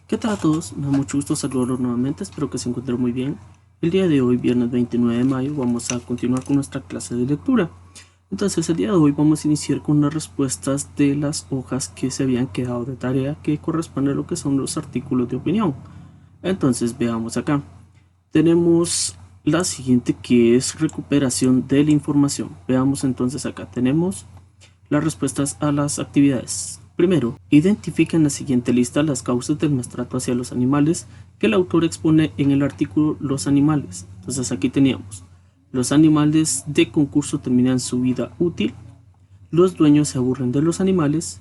¿Qué tal a todos? Me da mucho gusto saludarlos nuevamente, espero que se encuentren muy bien. El día de hoy, viernes 29 de mayo, vamos a continuar con nuestra clase de lectura. Entonces, el día de hoy vamos a iniciar con unas respuestas de las hojas que se habían quedado de tarea, que corresponden a lo que son los artículos de opinión. Entonces, veamos acá. Tenemos la siguiente, que es recuperación de la información. Veamos entonces acá. Tenemos las respuestas a las actividades. Primero, identifica en la siguiente lista las causas del maltrato hacia los animales que el autor expone en el artículo Los animales. Entonces aquí teníamos: los animales de concurso terminan su vida útil, los dueños se aburren de los animales,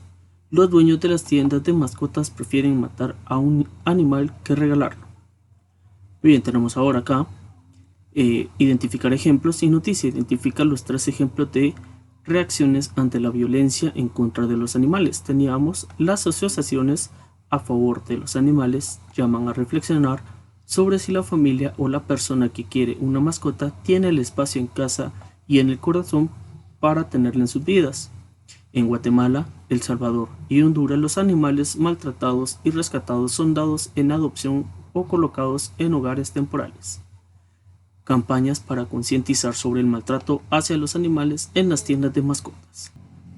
los dueños de las tiendas de mascotas prefieren matar a un animal que regalarlo. Muy bien, tenemos ahora acá identificar ejemplos y noticia. Identifica los 3 ejemplos de reacciones ante la violencia en contra de los animales. Teníamos: las asociaciones a favor de los animales llaman a reflexionar sobre si la familia o la persona que quiere una mascota tiene el espacio en casa y en el corazón para tenerla en sus vidas. En Guatemala, El Salvador y Honduras, los animales maltratados y rescatados son dados en adopción o colocados en hogares temporales. Campañas para concientizar sobre el maltrato hacia los animales en las tiendas de mascotas.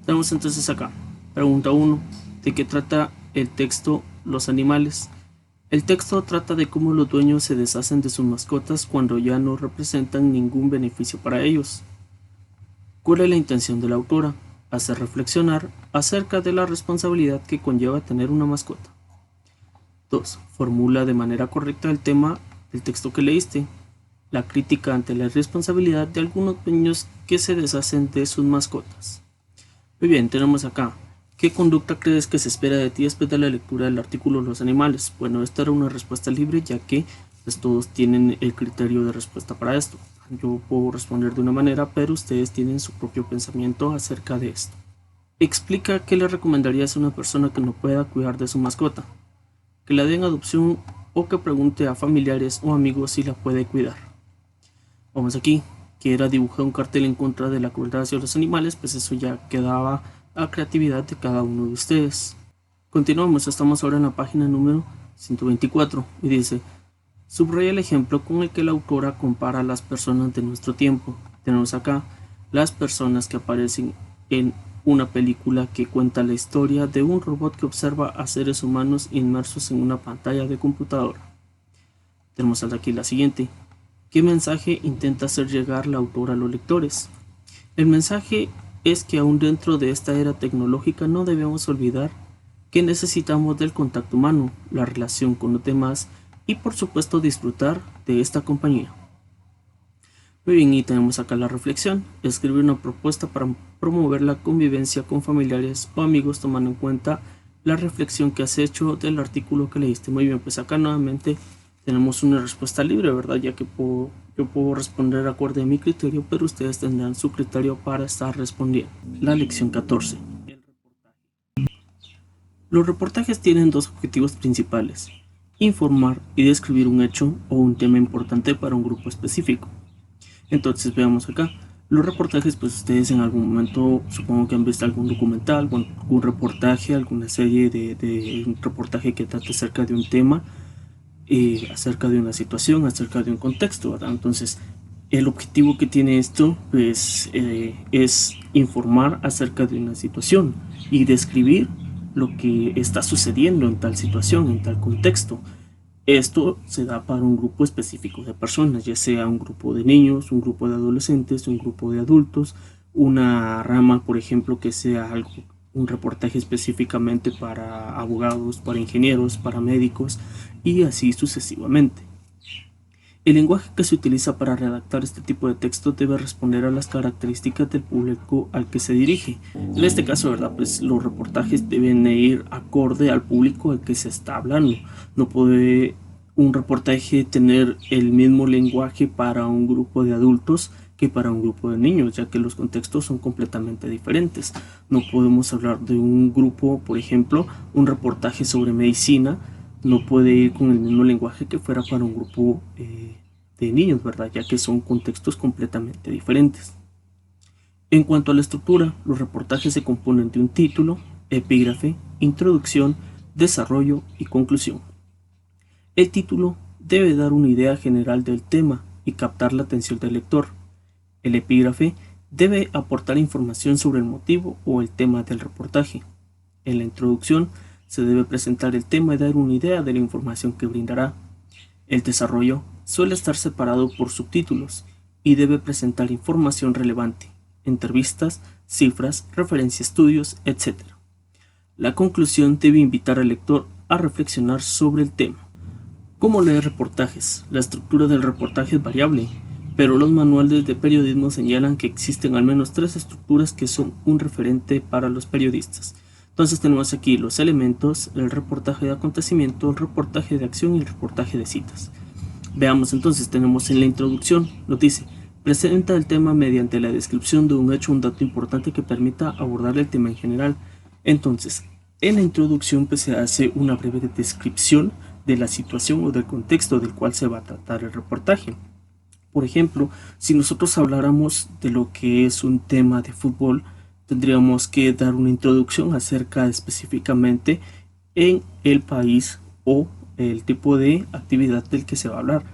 Tenemos entonces acá, pregunta 1. ¿De qué trata el texto Los animales? El texto trata de cómo los dueños se deshacen de sus mascotas cuando ya no representan ningún beneficio para ellos. ¿Cuál es la intención de la autora? Hacer reflexionar acerca de la responsabilidad que conlleva tener una mascota. 2. Formula de manera correcta el tema del texto que leíste. La crítica ante la irresponsabilidad de algunos dueños que se deshacen de sus mascotas. Muy bien, tenemos acá: ¿qué conducta crees que se espera de ti después de la lectura del artículo Los animales? Bueno, esta era una respuesta libre, ya que pues, todos tienen el criterio de respuesta para esto. Yo puedo responder de una manera, pero ustedes tienen su propio pensamiento acerca de esto. Explica qué le recomendarías a una persona que no pueda cuidar de su mascota: que la den adopción o que pregunte a familiares o amigos si la puede cuidar. Vamos aquí, que era dibujar un cartel en contra de la crueldad hacia los animales, pues eso ya quedaba a creatividad de cada uno de ustedes. Continuamos, estamos ahora en la página número 124 y dice: subraya el ejemplo con el que la autora compara a las personas de nuestro tiempo. Tenemos acá las personas que aparecen en una película que cuenta la historia de un robot que observa a seres humanos inmersos en una pantalla de computadora. Tenemos aquí la siguiente: ¿qué mensaje intenta hacer llegar la autora a los lectores? El mensaje es que aún dentro de esta era tecnológica no debemos olvidar que necesitamos del contacto humano, la relación con los demás y por supuesto disfrutar de esta compañía. Muy bien, y tenemos acá la reflexión: escribir una propuesta para promover la convivencia con familiares o amigos tomando en cuenta la reflexión que has hecho del artículo que leíste. Muy bien, pues acá nuevamente tenemos una respuesta libre, ¿verdad? Ya que yo puedo responder acorde a mi criterio, pero ustedes tendrán su criterio para estar respondiendo. La lección 14. El reportaje. Los reportajes tienen 2 objetivos principales: informar y describir un hecho o un tema importante para un grupo específico. Entonces veamos acá. Los reportajes, pues ustedes en algún momento supongo que han visto algún documental, algún reportaje, alguna serie de un reportaje que trate acerca de un tema, acerca de una situación, acerca de un contexto, ¿verdad? Entonces, el objetivo que tiene esto pues, es informar acerca de una situación y describir lo que está sucediendo en tal situación, en tal contexto. Esto se da para un grupo específico de personas, ya sea un grupo de niños, un grupo de adolescentes, un grupo de adultos, una rama, por ejemplo, que sea un reportaje específicamente para abogados, para ingenieros, para médicos y así sucesivamente. El lenguaje que se utiliza para redactar este tipo de texto debe responder a las características del público al que se dirige. En este caso, ¿verdad? Pues los reportajes deben ir acorde al público al que se está hablando. No puede un reportaje tener el mismo lenguaje para un grupo de adultos que para un grupo de niños, ya que los contextos son completamente diferentes. No podemos hablar de un grupo, por ejemplo, un reportaje sobre medicina no puede ir con el mismo lenguaje que fuera para un grupo de niños, ¿verdad? Ya que son contextos completamente diferentes. En cuanto a la estructura, los reportajes se componen de un título, epígrafe, introducción, desarrollo y conclusión. El título debe dar una idea general del tema y captar la atención del lector. El epígrafe debe aportar información sobre el motivo o el tema del reportaje. En la introducción se debe presentar el tema y dar una idea de la información que brindará. El desarrollo suele estar separado por subtítulos y debe presentar información relevante, entrevistas, cifras, referencias a estudios, etc. La conclusión debe invitar al lector a reflexionar sobre el tema. ¿Cómo leer reportajes? La estructura del reportaje es variable, pero los manuales de periodismo señalan que existen al menos 3 estructuras que son un referente para los periodistas. Entonces tenemos aquí los elementos: el reportaje de acontecimiento, el reportaje de acción y el reportaje de citas. Veamos entonces, tenemos en la introducción, nos dice: presenta el tema mediante la descripción de un hecho, un dato importante que permita abordar el tema en general. Entonces, en la introducción pues se hace una breve descripción de la situación o del contexto del cual se va a tratar el reportaje. Por ejemplo, si nosotros habláramos de lo que es un tema de fútbol, tendríamos que dar una introducción acerca específicamente en el país o el tipo de actividad del que se va a hablar.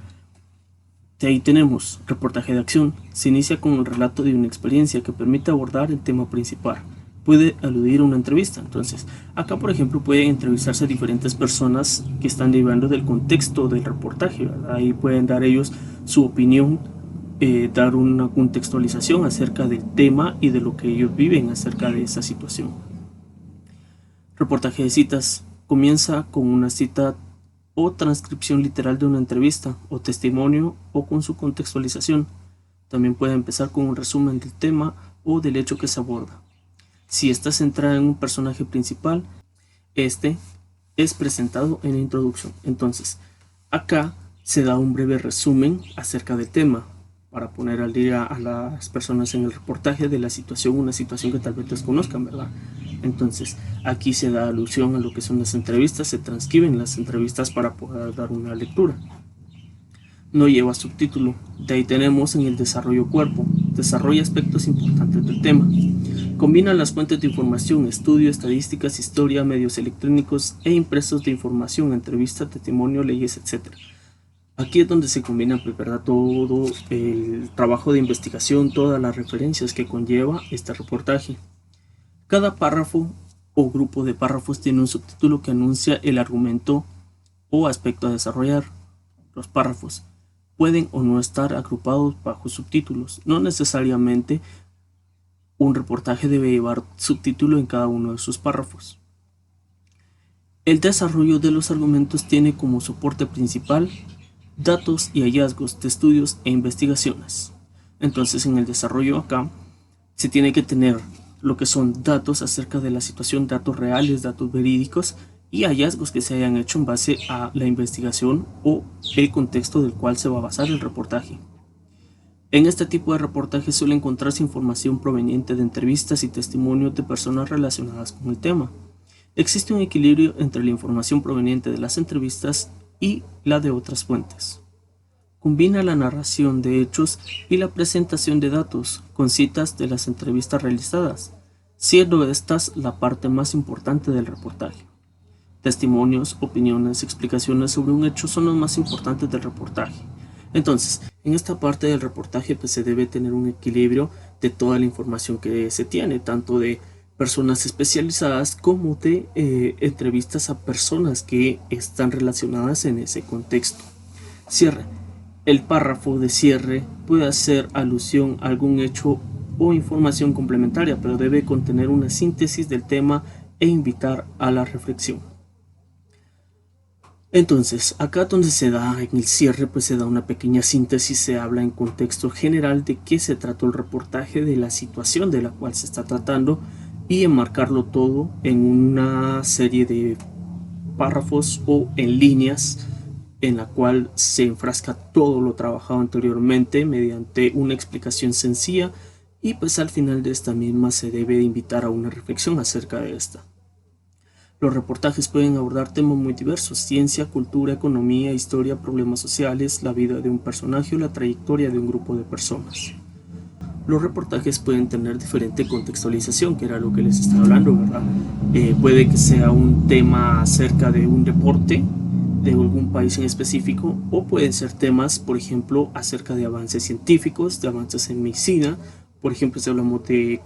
De ahí tenemos reportaje de acción. Se inicia con el relato de una experiencia que permite abordar el tema principal. Puede aludir a una entrevista. Entonces, acá por ejemplo pueden entrevistarse a diferentes personas que están derivando del contexto del reportaje, ¿verdad? Ahí pueden dar ellos su opinión, dar una contextualización acerca del tema y de lo que ellos viven acerca de esa situación. Reportaje de citas. Comienza con una cita o transcripción literal de una entrevista o testimonio o con su contextualización. También puede empezar con un resumen del tema o del hecho que se aborda. Si está centrada en un personaje principal, este es presentado en la introducción. Entonces, acá se da un breve resumen acerca del tema para poner al día a las personas en el reportaje de la situación, una situación que tal vez desconozcan, ¿verdad? Entonces, aquí se da alusión a lo que son las entrevistas, se transcriben las entrevistas para poder dar una lectura. No lleva subtítulo. De ahí tenemos en el desarrollo cuerpo. Desarrolla aspectos importantes del tema. Combina las fuentes de información, estudio, estadísticas, historia, medios electrónicos e impresos de información, entrevistas, testimonio, leyes, etc. Aquí es donde se combina, ¿verdad?, todo el trabajo de investigación, todas las referencias que conlleva este reportaje. Cada párrafo o grupo de párrafos tiene un subtítulo que anuncia el argumento o aspecto a desarrollar. Los párrafos pueden o no estar agrupados bajo subtítulos. No necesariamente un reportaje debe llevar subtítulo en cada uno de sus párrafos. El desarrollo de los argumentos tiene como soporte principal datos y hallazgos de estudios e investigaciones. Entonces, en el desarrollo acá se tiene que tener lo que son datos acerca de la situación, datos reales, datos verídicos y hallazgos que se hayan hecho en base a la investigación o el contexto del cual se va a basar el reportaje. En este tipo de reportajes suele encontrarse información proveniente de entrevistas y testimonios de personas relacionadas con el tema. Existe un equilibrio entre la información proveniente de las entrevistas y la de otras fuentes. Combina la narración de hechos y la presentación de datos con citas de las entrevistas realizadas, siendo estas la parte más importante del reportaje. Testimonios, opiniones, explicaciones sobre un hecho son los más importantes del reportaje. Entonces, en esta parte del reportaje pues se debe tener un equilibrio de toda la información que se tiene, tanto de personas especializadas como de entrevistas a personas que están relacionadas en ese contexto. Cierre. El párrafo de cierre puede hacer alusión a algún hecho o información complementaria, pero debe contener una síntesis del tema e invitar a la reflexión. Entonces, acá donde se da en el cierre, pues se da una pequeña síntesis, se habla en contexto general de qué se trató el reportaje, de la situación de la cual se está tratando y enmarcarlo todo en una serie de párrafos o en líneas en la cual se enfrasca todo lo trabajado anteriormente mediante una explicación sencilla y pues al final de esta misma se debe invitar a una reflexión acerca de esta. Los reportajes pueden abordar temas muy diversos: ciencia, cultura, economía, historia, problemas sociales, la vida de un personaje o la trayectoria de un grupo de personas. Los reportajes pueden tener diferente contextualización, que era lo que les estaba hablando, ¿verdad? Puede que sea un tema acerca de un deporte de algún país en específico, o pueden ser temas, por ejemplo, acerca de avances científicos, de avances en medicina. Por ejemplo, si hablamos de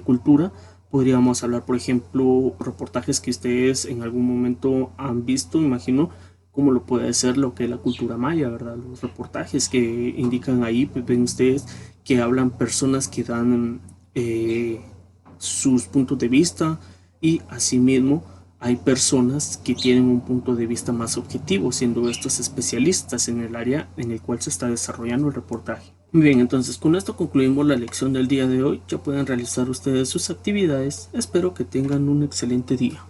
cultura, podríamos hablar, por ejemplo, reportajes que ustedes en algún momento han visto, imagino, como lo puede ser lo que es la cultura maya, ¿verdad? Los reportajes que indican ahí, pues ven ustedes que hablan personas que dan sus puntos de vista, y asimismo hay personas que tienen un punto de vista más objetivo, siendo estos especialistas en el área en el cual se está desarrollando el reportaje. Muy bien, entonces con esto concluimos la lección del día de hoy. Ya pueden realizar ustedes sus actividades. Espero que tengan un excelente día.